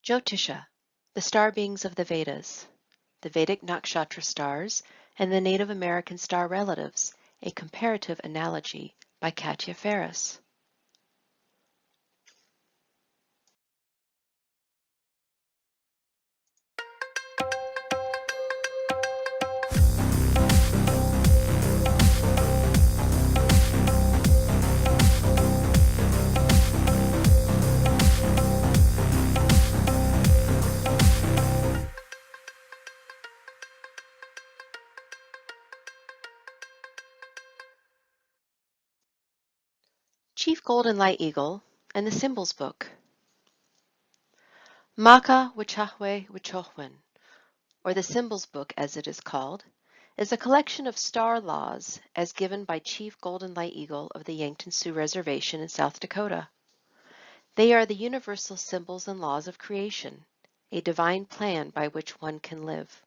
Jyotisha, the star beings of the Vedas, the Vedic nakshatra stars, and the Native American star relatives, a comparative analogy by Katya Ferris. Chief Golden Light Eagle and the Symbols Book. Maka Wichahwe Wichohwen, or the Symbols Book as it is called, is a collection of star laws as given by Chief Golden Light Eagle of the Yankton Sioux Reservation in South Dakota. They are the universal symbols and laws of creation, a divine plan by which one can live.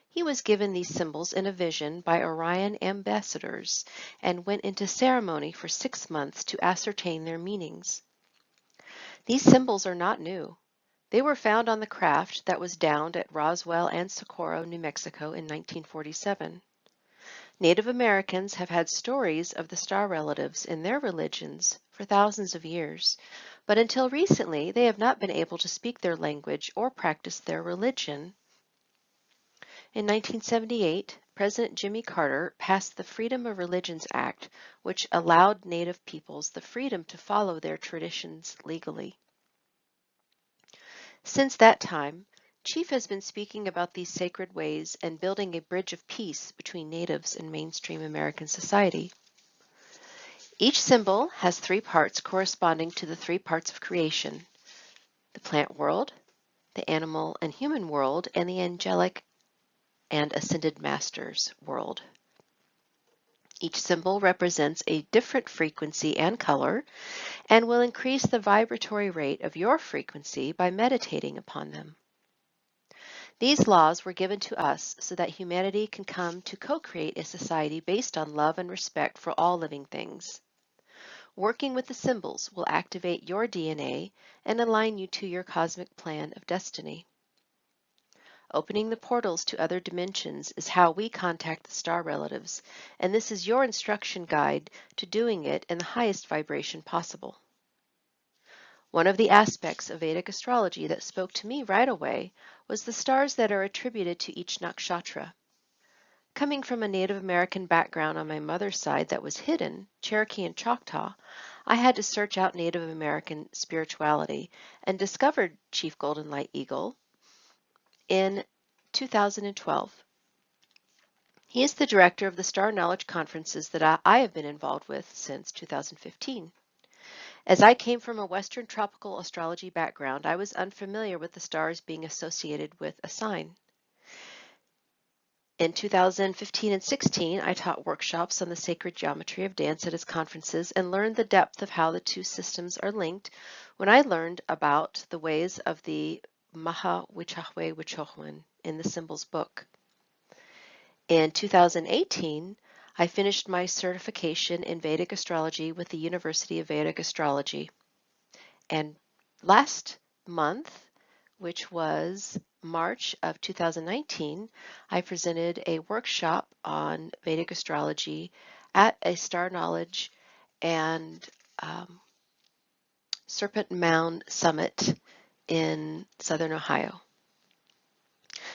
He was given these symbols in a vision by Orion ambassadors and went into ceremony for 6 months to ascertain their meanings. These symbols are not new. They were found on the craft that was downed at Roswell and Socorro, New Mexico in 1947. Native Americans have had stories of the star relatives in their religions for thousands of years, but until recently they have not been able to speak their language or practice their religion. In 1978, President Jimmy Carter passed the Freedom of Religions Act, which allowed Native peoples the freedom to follow their traditions legally. Since that time, Chief has been speaking about these sacred ways and building a bridge of peace between Natives and mainstream American society. Each symbol has 3 parts corresponding to the 3 parts of creation: the plant world, the animal and human world, and the angelic and ascended masters world. Each symbol represents a different frequency and color and will increase the vibratory rate of your frequency by meditating upon them. These laws were given to us so that humanity can come to co-create a society based on love and respect for all living things. Working with the symbols will activate your DNA and align you to your cosmic plan of destiny. Opening the portals to other dimensions is how we contact the star relatives, and this is your instruction guide to doing it in the highest vibration possible. One of the aspects of Vedic astrology that spoke to me right away was the stars that are attributed to each nakshatra. Coming from a Native American background on my mother's side that was hidden, Cherokee and Choctaw, I had to search out Native American spirituality and discovered Chief Golden Light Eagle in 2012. He is the director of the Star Knowledge Conferences that I have been involved with since 2015. As I came from a Western tropical astrology background, I was unfamiliar with the stars being associated with a sign. In 2015 and 16, I taught workshops on the sacred geometry of dance at his conferences and learned the depth of how the 2 systems are linked when I learned about the ways of the Maha Wichahwe Wichohwen in the Symbols book. In 2018, I finished my certification in Vedic astrology with the University of Vedic Astrology. And last month, which was March of 2019, I presented a workshop on Vedic astrology at a Star Knowledge and Serpent Mound Summit in Southern Ohio.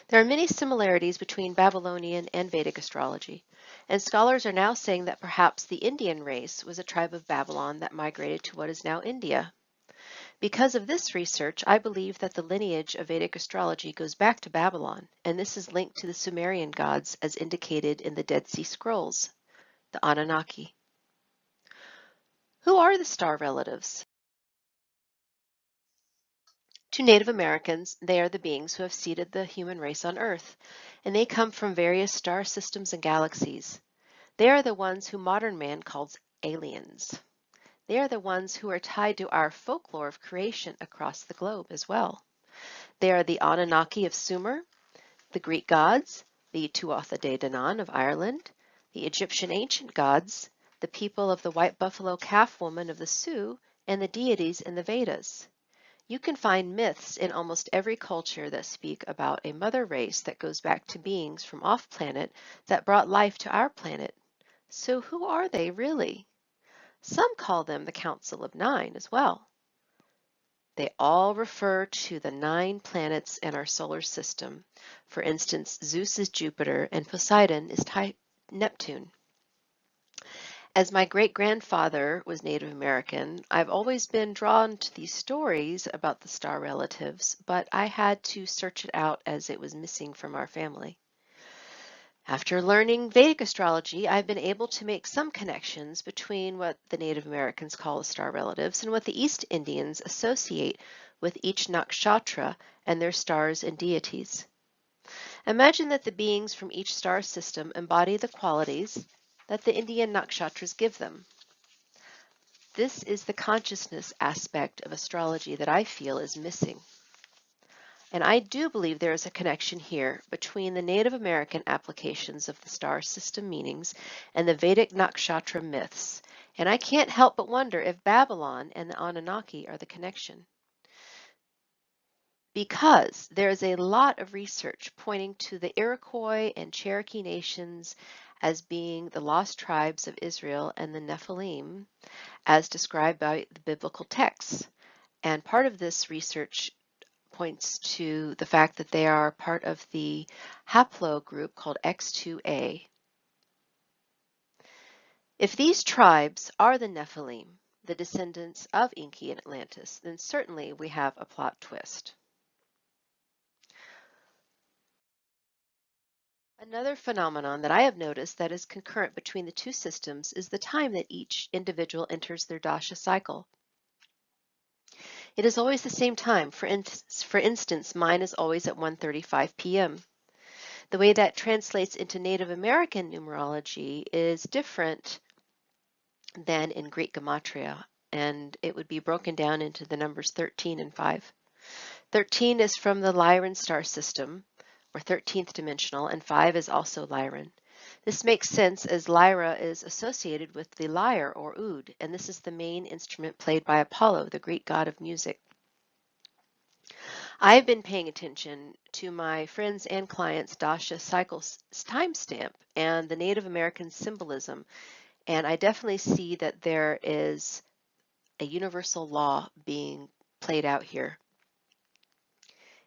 There are many similarities between Babylonian and Vedic astrology, and scholars are now saying that perhaps the Indian race was a tribe of Babylon that migrated to what is now India. Because of this research, I believe that the lineage of Vedic astrology goes back to Babylon, and this is linked to the Sumerian gods as indicated in the Dead Sea Scrolls, the Anunnaki. Who are the star relatives? To Native Americans, they are the beings who have seeded the human race on Earth, and they come from various star systems and galaxies. They are the ones who modern man calls aliens. They are the ones who are tied to our folklore of creation across the globe as well. They are the Anunnaki of Sumer, the Greek gods, the Tuatha De Danann of Ireland, the Egyptian ancient gods, the people of the white buffalo calf woman of the Sioux, and the deities in the Vedas. You can find myths in almost every culture that speak about a mother race that goes back to beings from off-planet that brought life to our planet. So who are they really? Some call them the Council of Nine as well. They all refer to the 9 planets in our solar system. For instance, Zeus is Jupiter and Poseidon is Neptune. As my great-grandfather was Native American, I've always been drawn to these stories about the star relatives, but I had to search it out as it was missing from our family. After learning Vedic astrology, I've been able to make some connections between what the Native Americans call the star relatives and what the East Indians associate with each nakshatra and their stars and deities. Imagine that the beings from each star system embody the qualities that the Indian nakshatras give them. This is the consciousness aspect of astrology that I feel is missing. And I do believe there is a connection here between the Native American applications of the star system meanings and the Vedic nakshatra myths. And I can't help but wonder if Babylon and the Anunnaki are the connection. Because there is a lot of research pointing to the Iroquois and Cherokee nations as being the lost tribes of Israel and the Nephilim, as described by the biblical texts. And part of this research points to the fact that they are part of the haplogroup called X2A. If these tribes are the Nephilim, the descendants of Enki and Atlantis, then certainly we have a plot twist. Another phenomenon that I have noticed that is concurrent between the two systems is the time that each individual enters their dasha cycle. It is always the same time. For instance, mine is always at 1:35 p.m. The way that translates into Native American numerology is different than in Greek gematria, and it would be broken down into the numbers 13 and 5. 13 is from the Lyran star system, or 13th dimensional, and 5 is also Lyran. This makes sense as Lyra is associated with the lyre or oud, and this is the main instrument played by Apollo, the Greek god of music. I've been paying attention to my friends and clients' dasha cycle timestamp and the Native American symbolism, and I definitely see that there is a universal law being played out here.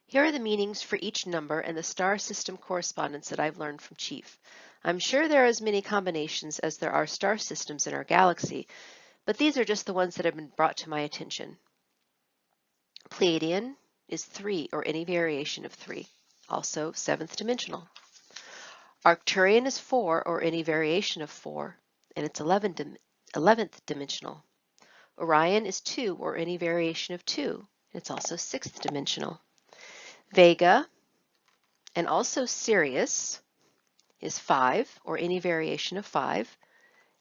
Here are the meanings for each number and the star system correspondence that I've learned from Chief. I'm sure there are as many combinations as there are star systems in our galaxy, but these are just the ones that have been brought to my attention. Pleiadian is 3 or any variation of 3, also 7th dimensional. Arcturian is 4 or any variation of 4, and it's 11th dimensional. Orion is 2 or any variation of 2, and it's also 6th dimensional. Vega and also Sirius is 5 or any variation of 5,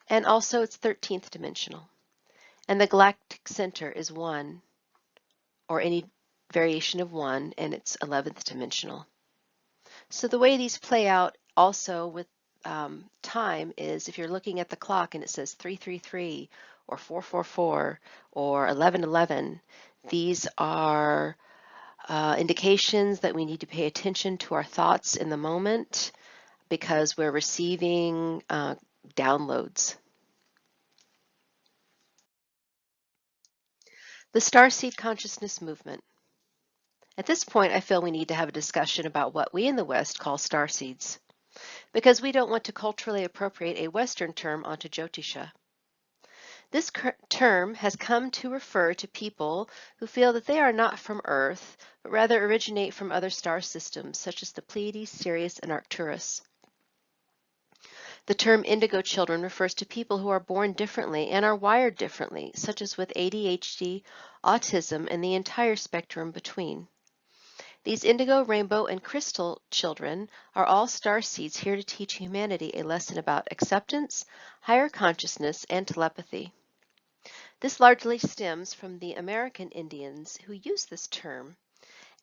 and also it's 13th dimensional. And the galactic center is 1 or any variation of 1, and it's 11th dimensional. So the way these play out also with time is if you're looking at the clock and it says 333 or 444 or 1111, these are indications that we need to pay attention to our thoughts in the moment because we're receiving downloads. The Starseed Consciousness Movement. At this point, I feel we need to have a discussion about what we in the West call starseeds, because we don't want to culturally appropriate a Western term onto Jyotisha. This term has come to refer to people who feel that they are not from Earth, but rather originate from other star systems, such as the Pleiades, Sirius, and Arcturus. The term indigo children refers to people who are born differently and are wired differently, such as with ADHD, autism, and the entire spectrum between. These indigo, rainbow, and crystal children are all star seeds here to teach humanity a lesson about acceptance, higher consciousness, and telepathy. This largely stems from the American Indians who use this term,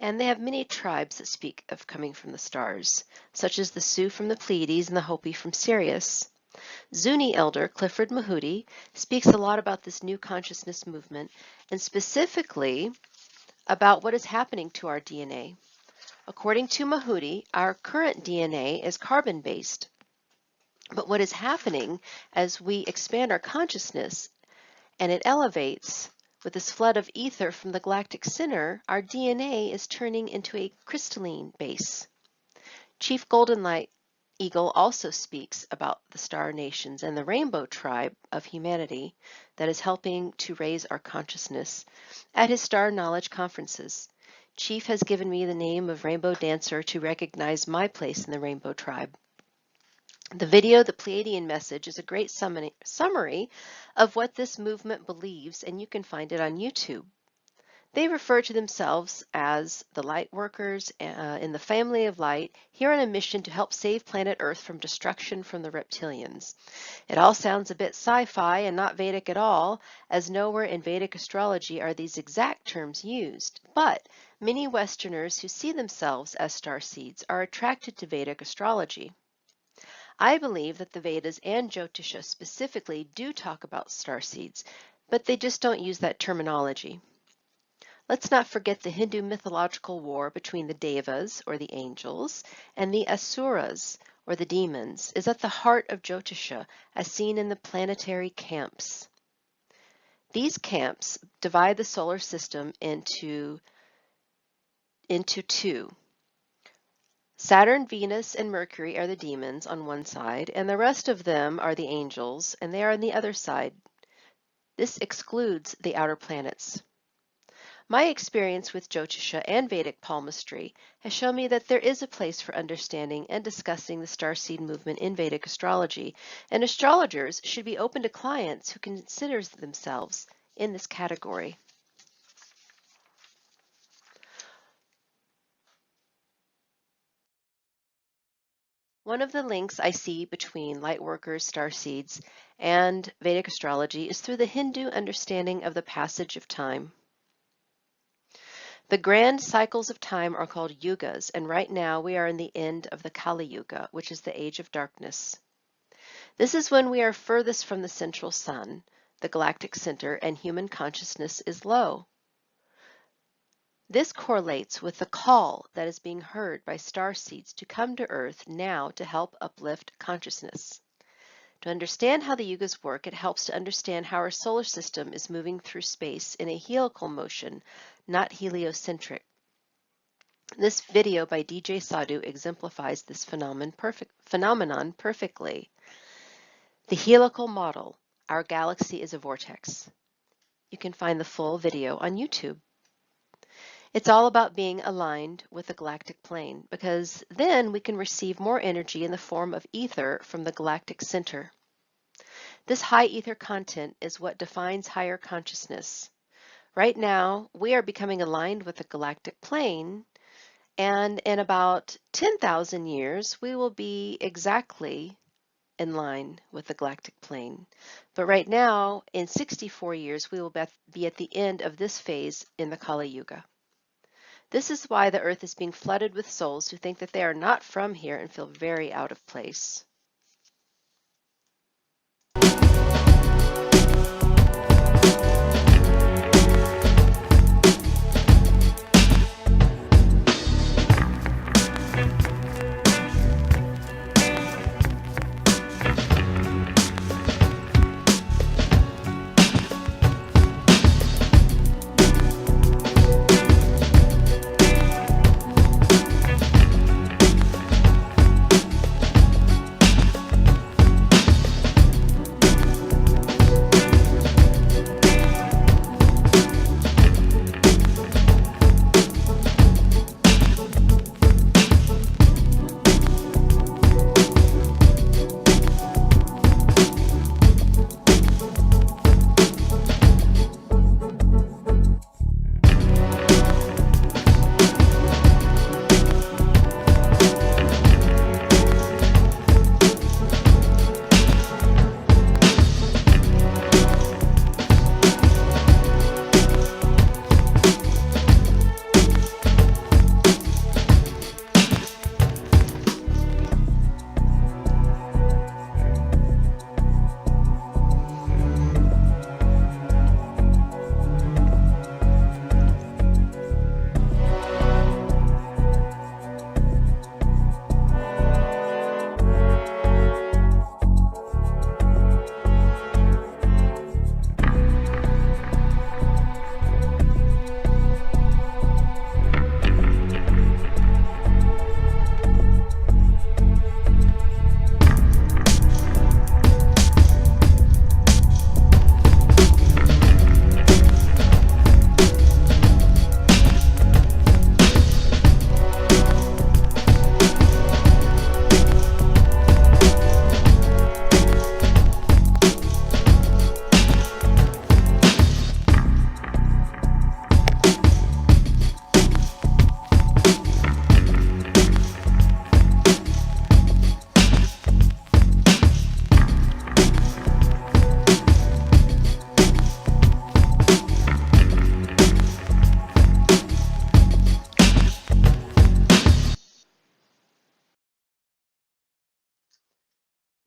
and they have many tribes that speak of coming from the stars, such as the Sioux from the Pleiades and the Hopi from Sirius. Zuni elder Clifford Mahudi speaks a lot about this new consciousness movement, and specifically about what is happening to our DNA. According to Mahudi, our current DNA is carbon-based. But what is happening as we expand our consciousness and it elevates with this flood of ether from the galactic center, our DNA is turning into a crystalline base. Chief Golden Light Eagle also speaks about the star nations and the rainbow tribe of humanity that is helping to raise our consciousness at his Star Knowledge conferences. Chief has given me the name of Rainbow Dancer to recognize my place in the rainbow tribe. The video, The Pleiadian Message, is a great summary of what this movement believes, and you can find it on YouTube. They refer to themselves as the light workers in the family of light, here on a mission to help save planet Earth from destruction from the reptilians. It all sounds a bit sci-fi and not Vedic at all, as nowhere in Vedic astrology are these exact terms used. But many Westerners who see themselves as starseeds are attracted to Vedic astrology. I believe that the Vedas and Jyotisha specifically do talk about starseeds, but they just don't use that terminology. Let's not forget the Hindu mythological war between the Devas, or the angels, and the Asuras, or the demons, is at the heart of Jyotisha, as seen in the planetary camps. These camps divide the solar system into two. Saturn, Venus, and Mercury are the demons on one side, and the rest of them are the angels, and they are on the other side. This excludes the outer planets. My experience with Jyotisha and Vedic palmistry has shown me that there is a place for understanding and discussing the starseed movement in Vedic astrology, and astrologers should be open to clients who consider themselves in this category. One of the links I see between lightworkers, starseeds, and Vedic astrology is through the Hindu understanding of the passage of time. The grand cycles of time are called yugas, and right now we are in the end of the Kali Yuga, which is the age of darkness. This is when we are furthest from the central sun, the galactic center, and human consciousness is low. This correlates with the call that is being heard by starseeds to come to Earth now to help uplift consciousness. To understand how the yugas work, it helps to understand how our solar system is moving through space in a helical motion, not heliocentric. This video by DJ Sadhu exemplifies this phenomenon perfectly. The helical model, our galaxy is a vortex. You can find the full video on YouTube. It's all about being aligned with the galactic plane, because then we can receive more energy in the form of ether from the galactic center. This high ether content is what defines higher consciousness. Right now, we are becoming aligned with the galactic plane, and in about 10,000 years, we will be exactly in line with the galactic plane. But right now, in 64 years, we will be at the end of this phase in the Kali Yuga. This is why the Earth is being flooded with souls who think that they are not from here and feel very out of place.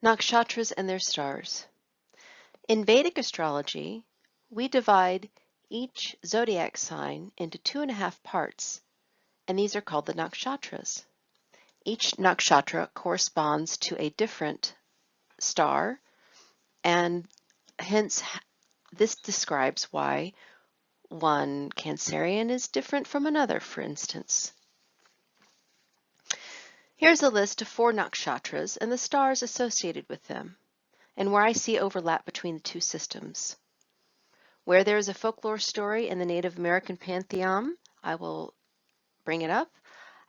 Nakshatras and their stars. In Vedic astrology, we divide each zodiac sign into 2.5 parts, and these are called the nakshatras. Each nakshatra corresponds to a different star, and hence this describes why one Cancerian is different from another, for instance. Here's a list of 4 nakshatras and the stars associated with them, and where I see overlap between the two systems. Where there is a folklore story in the Native American pantheon, I will bring it up,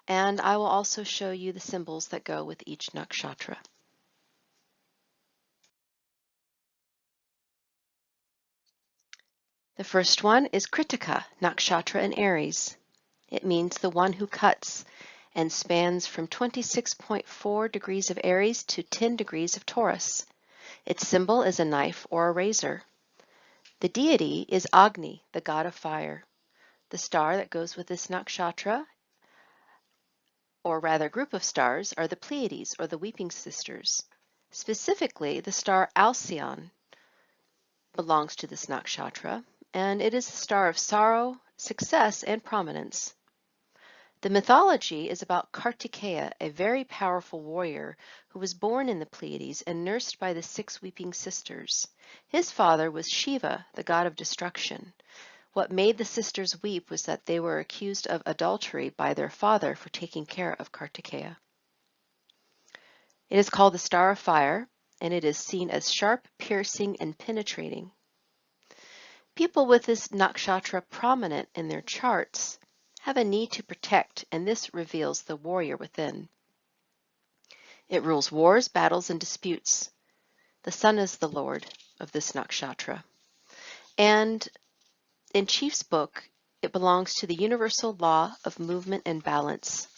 and I will also show you the symbols that go with each nakshatra. The first one is Kritika, nakshatra in Aries. It means the one who cuts, and spans from 26.4 degrees of Aries to 10 degrees of Taurus. Its symbol is a knife or a razor. The deity is Agni, the god of fire. The star that goes with this nakshatra, or rather group of stars, are the Pleiades, or the Weeping Sisters. Specifically, the star Alcyon belongs to this nakshatra, and it is the star of sorrow, success, and prominence. The mythology is about Kartikeya, a very powerful warrior who was born in the Pleiades and nursed by the 6 weeping sisters. His father was Shiva, the god of destruction. What made the sisters weep was that they were accused of adultery by their father for taking care of Kartikeya. It is called the Star of Fire, and it is seen as sharp, piercing, and penetrating. People with this nakshatra prominent in their charts have a need to protect, and this reveals the warrior within. It rules wars, battles, and disputes. The sun is the lord of this nakshatra. And in Chief's book, it belongs to the universal law of movement and balance.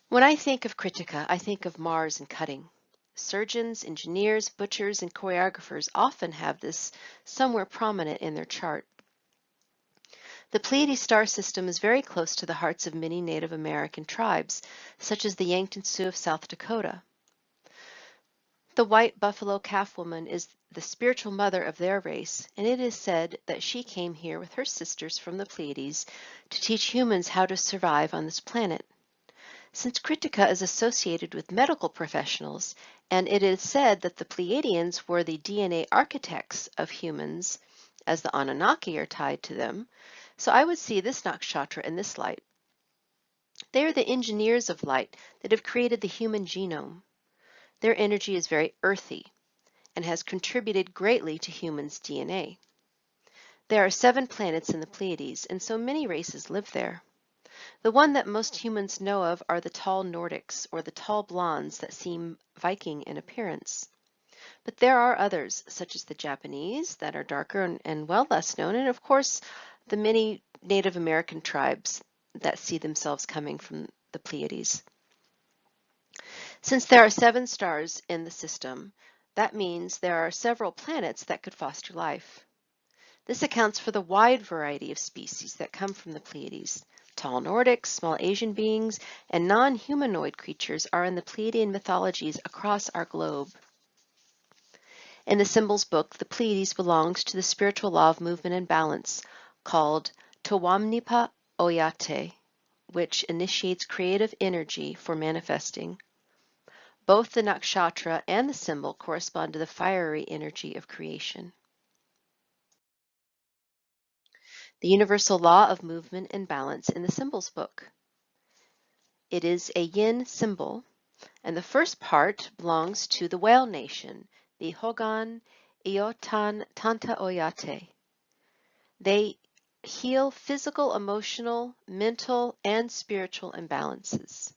When I think of Kritika, I think of Mars and cutting. Surgeons, engineers, butchers, and choreographers often have this somewhere prominent in their chart. The Pleiades star system is very close to the hearts of many Native American tribes, such as the Yankton Sioux of South Dakota. The white buffalo calf woman is the spiritual mother of their race, and it is said that she came here with her sisters from the Pleiades to teach humans how to survive on this planet. Since Kritika is associated with medical professionals, and it is said that the Pleiadians were the DNA architects of humans, as the Anunnaki are tied to them, so I would see this nakshatra in this light. They are the engineers of light that have created the human genome. Their energy is very earthy and has contributed greatly to humans' DNA. There are 7 planets in the Pleiades, and so many races live there. The one that most humans know of are the tall Nordics, or the tall blondes that seem Viking in appearance. But there are others, such as the Japanese, that are darker and well less known, and of course the many Native American tribes that see themselves coming from the Pleiades. Since there are 7 stars in the system, that means there are several planets that could foster life. This accounts for the wide variety of species that come from the Pleiades. Tall Nordics, small Asian beings, and non-humanoid creatures are in the Pleiadian mythologies across our globe. In the symbols book, the Pleiades belongs to the spiritual law of movement and balance called Tawamnipa Oyate, which initiates creative energy for manifesting. Both the nakshatra and the symbol correspond to the fiery energy of creation. The universal law of movement and balance in the symbols book. It is a yin symbol, and the first part belongs to the whale nation, the Hogan Iotan Tanta Oyate. They heal physical, emotional, mental, and spiritual imbalances.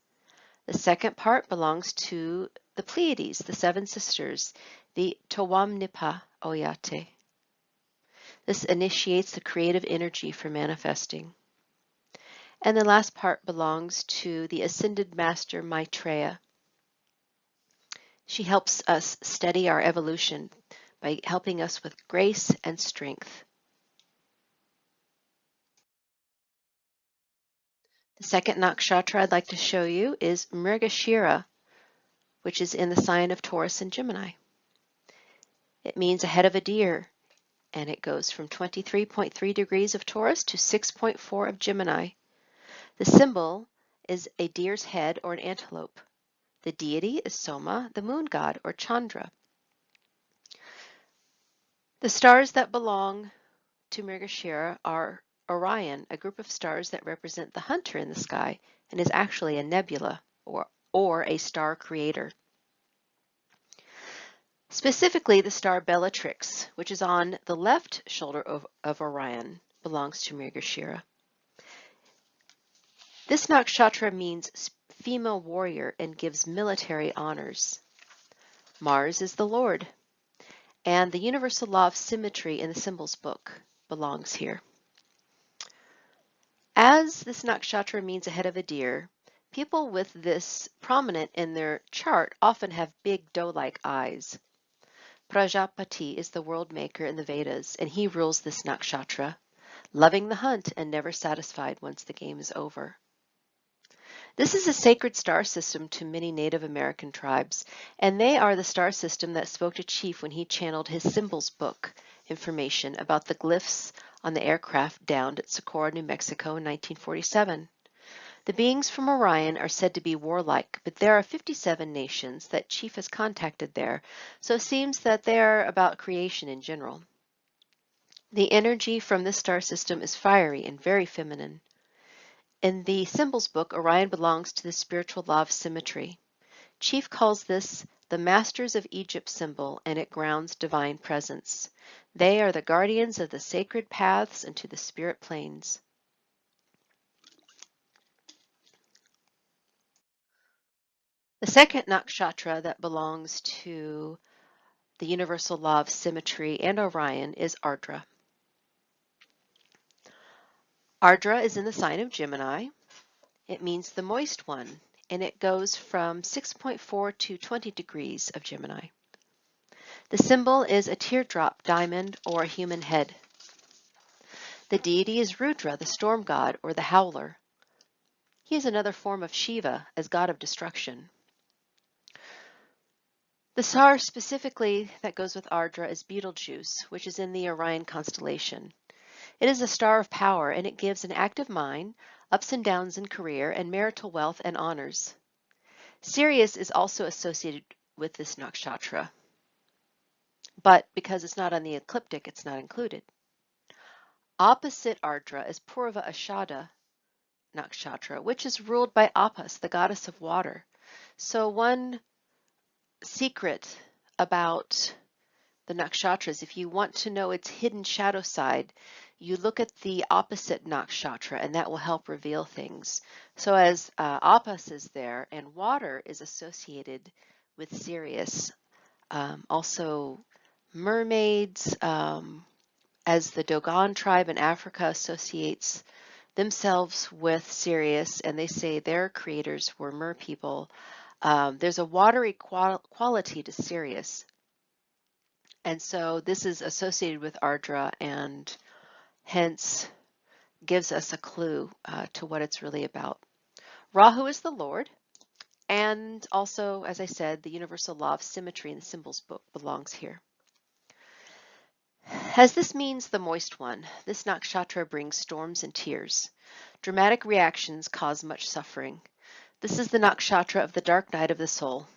The second part belongs to the Pleiades, the 7 sisters, the Tawamnipa Oyate. This initiates the creative energy for manifesting. And the last part belongs to the Ascended Master Maitreya. She helps us steady our evolution by helping us with grace and strength. The second nakshatra I'd like to show you is Mrigashira, which is in the sign of Taurus and Gemini. It means a head of a deer, and it goes from 23.3 degrees of Taurus to 6.4 of Gemini. The symbol is a deer's head or an antelope. The deity is Soma, the moon god, or Chandra. The stars that belong to Mrigashira are Orion, a group of stars that represent the hunter in the sky and is actually a nebula or a star creator. Specifically, the star Bellatrix, which is on the left shoulder of Orion, belongs to Mrigashira. This nakshatra means female warrior and gives military honors. Mars is the Lord, and the universal law of symmetry in the symbols book belongs here. As this nakshatra means a head of a deer, people with this prominent in their chart often have big doe-like eyes. Prajapati is the world maker in the Vedas, and he rules this nakshatra, loving the hunt and never satisfied once the game is over. This is a sacred star system to many Native American tribes, and they are the star system that spoke to Chief when he channeled his symbols book information about the glyphs on the aircraft downed at Socorro, New Mexico in 1947. The beings from Orion are said to be warlike, but there are 57 nations that Chief has contacted there, so it seems that they are about creation in general. The energy from this star system is fiery and very feminine. In the symbols book, Orion belongs to the spiritual law of symmetry. Chief calls this the Masters of Egypt symbol, and it grounds divine presence. They are the guardians of the sacred paths into the spirit planes. The second nakshatra that belongs to the universal law of symmetry and Orion is Ardra. Ardra is in the sign of Gemini. It means the moist one, and it goes from 6.4 to 20 degrees of Gemini. The symbol is a teardrop diamond or a human head. The deity is Rudra, the storm god or the howler. He is another form of Shiva as god of destruction. The star specifically that goes with Ardra is Betelgeuse, which is in the Orion constellation. It is a star of power, and it gives an active mind, ups and downs in career, and marital wealth and honors. Sirius is also associated with this nakshatra, but because it's not on the ecliptic, it's not included. Opposite Ardra is Purva Ashada nakshatra, which is ruled by Apis, the goddess of water. So one secret about the nakshatras, if you want to know its hidden shadow side, you look at the opposite nakshatra, and that will help reveal things. So as Apis is there, and water is associated with Sirius, also mermaids, as the Dogon tribe in Africa associates themselves with Sirius, and they say their creators were mer people. There's a watery quality to Sirius. And so this is associated with Ardra and hence gives us a clue to what it's really about. Rahu is the Lord, and also, as I said, the universal law of symmetry in the symbols book belongs here. As this means the moist one, this nakshatra brings storms and tears. Dramatic reactions cause much suffering. This is the nakshatra of the dark night of the soul.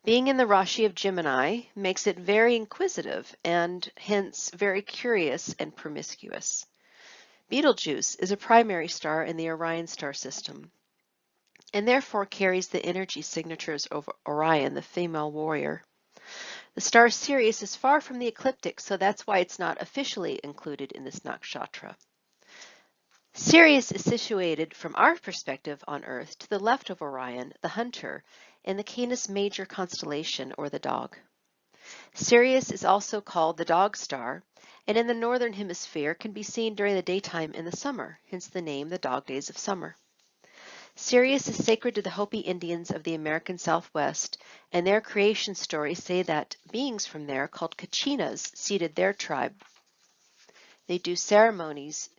Being in the Rashi of Gemini makes it very inquisitive and hence very curious and promiscuous. Betelgeuse is a primary star in the Orion star system and therefore carries the energy signatures of Orion, the female warrior. The star Sirius is far from the ecliptic, so that's why it's not officially included in this nakshatra. Sirius is situated from our perspective on Earth to the left of Orion, the hunter, in the Canis Major constellation, or the dog. Sirius is also called the dog star, and in the northern hemisphere can be seen during the daytime in the summer, hence the name the dog days of summer. Sirius is sacred to the Hopi Indians of the American Southwest, and their creation stories say that beings from there, called Kachinas, seeded their tribe. They do ceremonies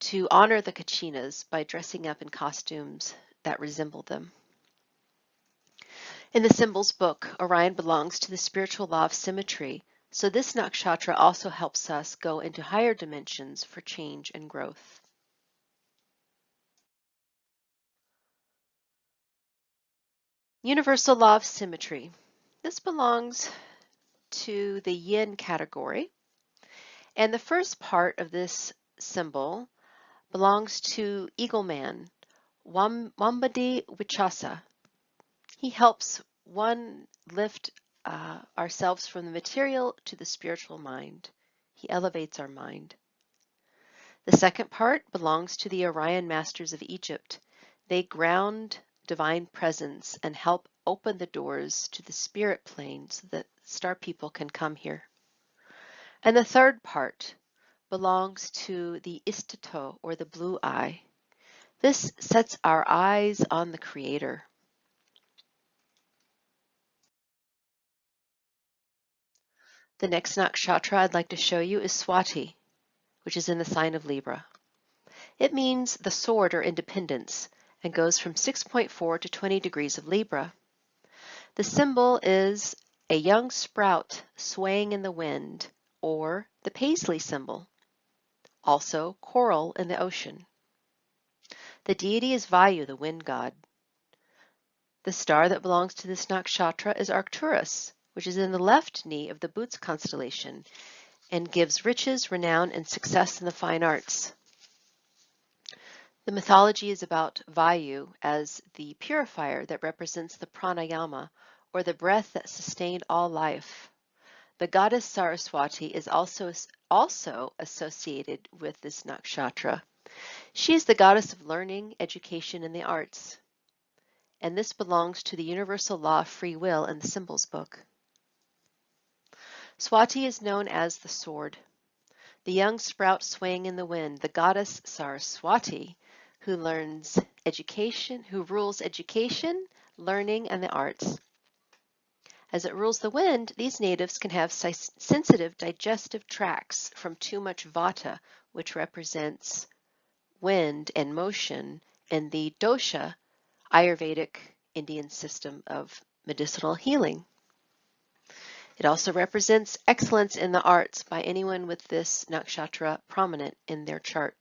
to honor the Kachinas by dressing up in costumes that resemble them. In the symbols book, Orion belongs to the spiritual law of symmetry, so this nakshatra also helps us go into higher dimensions for change and growth. Universal law of symmetry. This belongs to the yin category, and the first part of this symbol belongs to Eagle Man, Wambadi Vichasa. He helps one lift ourselves from the material to the spiritual mind. He elevates our mind. The second part belongs to the Orion Masters of Egypt. They ground divine presence and help open the doors to the spirit plane so that star people can come here. And the third part belongs to the Istato, or the blue eye. This sets our eyes on the Creator. The next nakshatra I'd like to show you is Swati, which is in the sign of Libra. It means the sword or independence and goes from 6.4 to 20 degrees of Libra. The symbol is a young sprout swaying in the wind, or the paisley symbol, also coral in the ocean. The deity is Vayu, the wind god. The star that belongs to this nakshatra is Arcturus, which is in the left knee of the Boots constellation and gives riches, renown, and success in the fine arts. The mythology is about Vayu as the purifier that represents the pranayama, or the breath that sustained all life. The goddess Saraswati is also associated with this nakshatra. She is the goddess of learning, education, and the arts. And this belongs to the universal law of free will in the symbols book. Swati is known as the sword. The young sprout swaying in the wind, the goddess Saraswati, who rules education, learning, and the arts. As it rules the wind, these natives can have sensitive digestive tracts from too much vata, which represents wind and motion in the dosha, Ayurvedic Indian system of medicinal healing. It also represents excellence in the arts by anyone with this nakshatra prominent in their chart.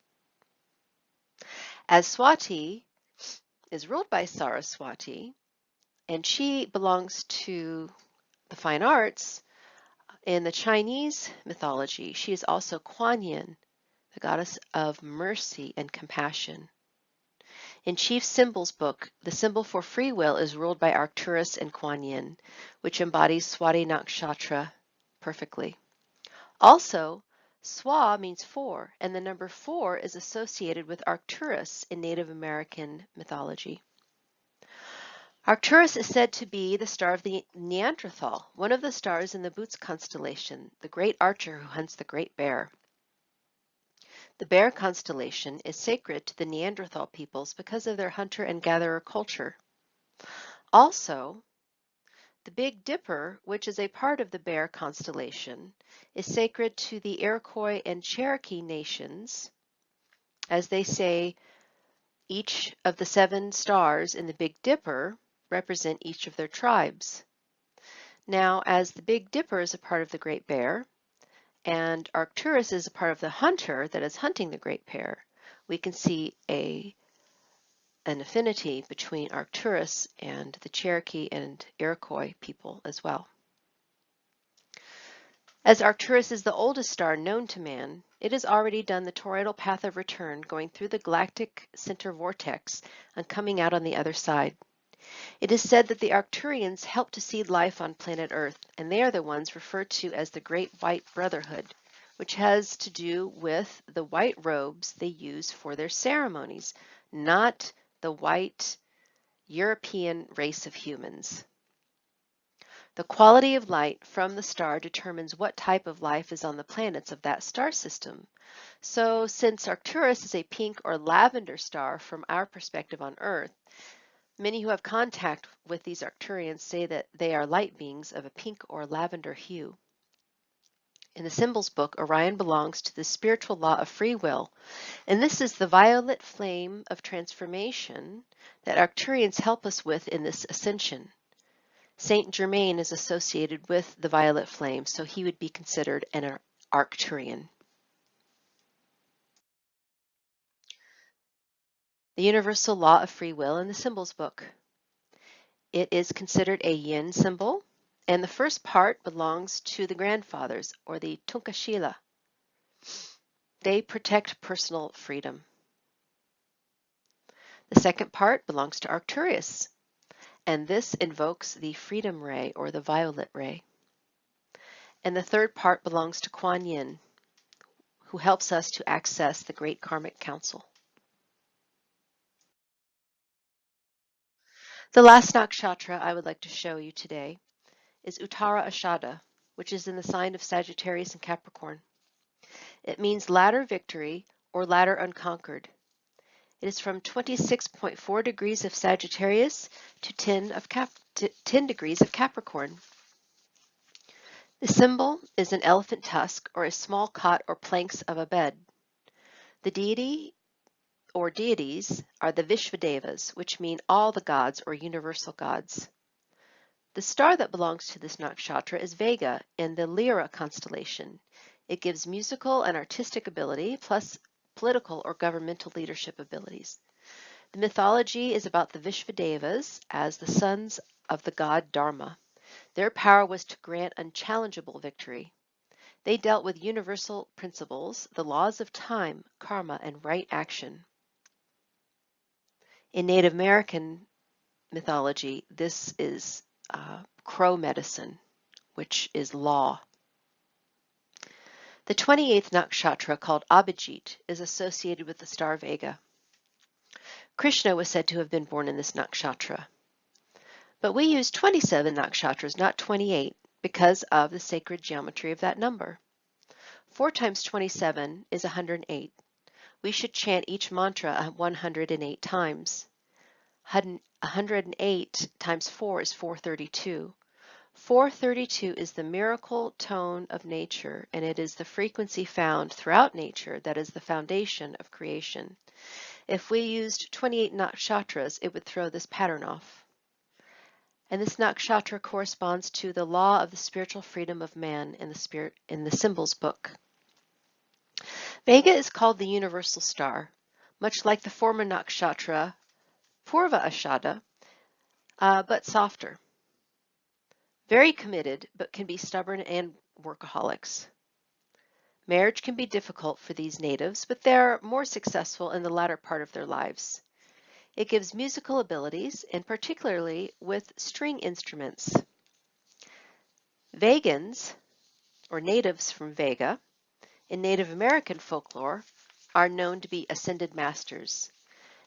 As Swati is ruled by Saraswati, and she belongs to the fine arts, in the Chinese mythology, she is also Kuan Yin, the goddess of mercy and compassion. In Chief Symbols book, the symbol for free will is ruled by Arcturus and Kuan Yin, which embodies Swati Nakshatra perfectly. Also, Swa means four, and the number 4 is associated with Arcturus in Native American mythology. Arcturus is said to be the star of the Neanderthal, one of the stars in the Boots constellation, the great archer who hunts the great bear. The bear constellation is sacred to the Neanderthal peoples because of their hunter and gatherer culture. Also, the Big Dipper, which is a part of the bear constellation, is sacred to the Iroquois and Cherokee nations. As they say, each of the 7 stars in the Big Dipper represent each of their tribes. Now, as the Big Dipper is a part of the Great Bear, and Arcturus is a part of the hunter that is hunting the Great Bear, we can see an affinity between Arcturus and the Cherokee and Iroquois people as well. As Arcturus is the oldest star known to man, it has already done the toroidal path of return, going through the galactic center vortex and coming out on the other side. It is said that the Arcturians helped to seed life on planet Earth, and they are the ones referred to as the Great White Brotherhood, which has to do with the white robes they use for their ceremonies, not the white European race of humans. The quality of light from the star determines what type of life is on the planets of that star system. So since Arcturus is a pink or lavender star from our perspective on Earth, many who have contact with these Arcturians say that they are light beings of a pink or lavender hue. In the Symbols book, Orion belongs to the spiritual law of free will, and this is the violet flame of transformation that Arcturians help us with in this ascension. Saint Germain is associated with the violet flame, so he would be considered an Arcturian. The universal law of free will in the symbols book. It is considered a yin symbol, and the first part belongs to the grandfathers, or the Tunkashila. They protect personal freedom. The second part belongs to Arcturus, and this invokes the freedom ray, or the violet ray. And the third part belongs to Kuan Yin, who helps us to access the Great Karmic Council. The last nakshatra I would like to show you today is Uttara Ashada, which is in the sign of Sagittarius and Capricorn. It means latter victory or latter unconquered. It is from 26.4 degrees of Sagittarius to 10 degrees of Capricorn. The symbol is an elephant tusk or a small cot or planks of a bed. The deity or deities are the Vishvadevas, which mean all the gods or universal gods. The star that belongs to this nakshatra is Vega in the Lyra constellation. It gives musical and artistic ability, plus political or governmental leadership abilities. The mythology is about the Vishvadevas as the sons of the god Dharma. Their power was to grant unchallengeable victory. They dealt with universal principles, the laws of time, karma, and right action. In Native American mythology, this is crow medicine, which is law. The 28th nakshatra, called Abhijit, is associated with the star Vega. Krishna was said to have been born in this nakshatra. But we use 27 nakshatras, not 28, because of the sacred geometry of that number. 4 times 27 is 108. We should chant each mantra 108 times. 108 times 4 is 432. 432 is the miracle tone of nature, and it is the frequency found throughout nature that is the foundation of creation. If we used 28 nakshatras, it would throw this pattern off. And this nakshatra corresponds to the law of the spiritual freedom of man in the symbols book. Vega is called the universal star, much like the former nakshatra Purva Ashada, but softer. Very committed, but can be stubborn and workaholics. Marriage can be difficult for these natives, but they're more successful in the latter part of their lives. It gives musical abilities, and particularly with string instruments. Vegans, or natives from Vega, in Native American folklore, are known to be ascended masters.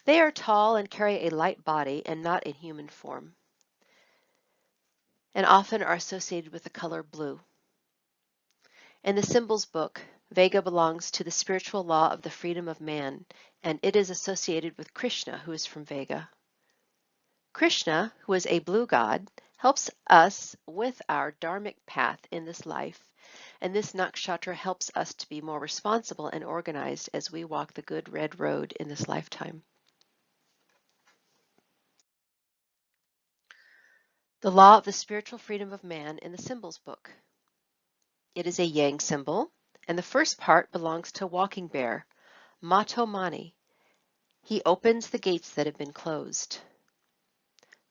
They are tall and carry a light body and not in human form, and often are associated with the color blue. In the symbols book, Vega belongs to the spiritual law of the freedom of man, and it is associated with Krishna, who is from Vega. Krishna, who is a blue god, helps us with our dharmic path in this life, and this nakshatra helps us to be more responsible and organized as we walk the good red road in this lifetime. The law of the spiritual freedom of man in the symbols book. It is a yang symbol, and the first part belongs to walking bear, Mato Mani. He opens the gates that have been closed.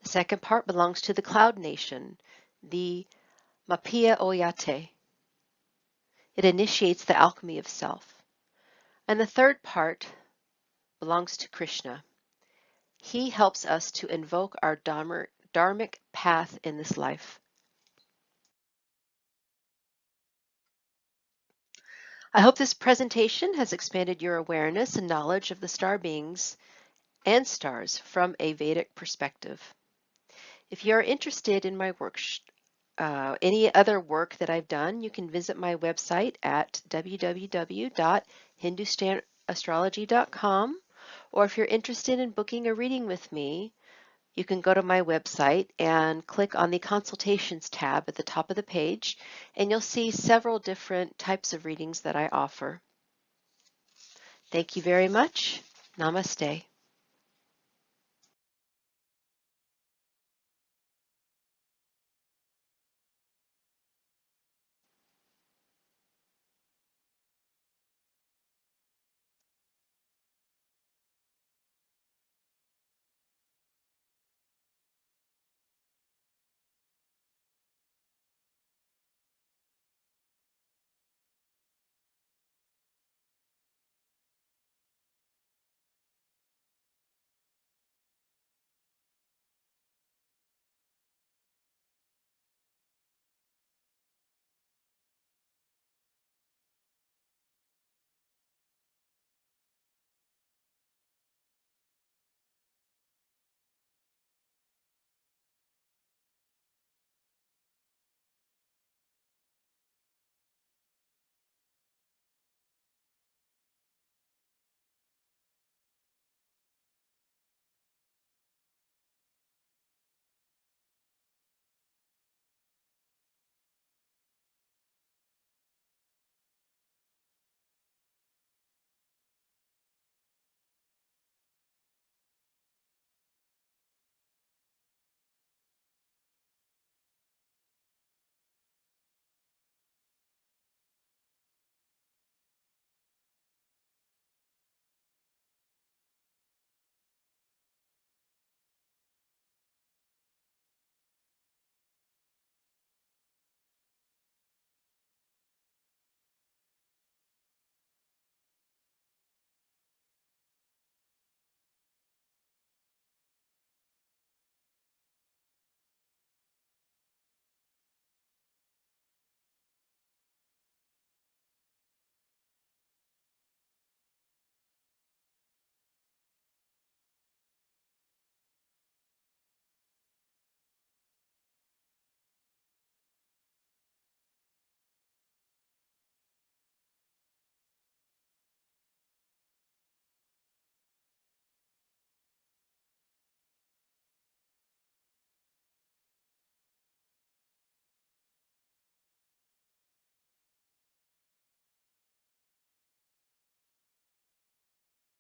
The second part belongs to the cloud nation, the Mapia Oyate. It initiates the alchemy of self. And the third part belongs to Krishna. He helps us to invoke our dharmic path in this life. I hope this presentation has expanded your awareness and knowledge of the star beings and stars from a Vedic perspective. If you are interested in my work, any other work that I've done, you can visit my website at www.hindustanastrology.com, or if you're interested in booking a reading with me, you can go to my website and click on the Consultations tab at the top of the page, and you'll see several different types of readings that I offer. Thank you very much. Namaste.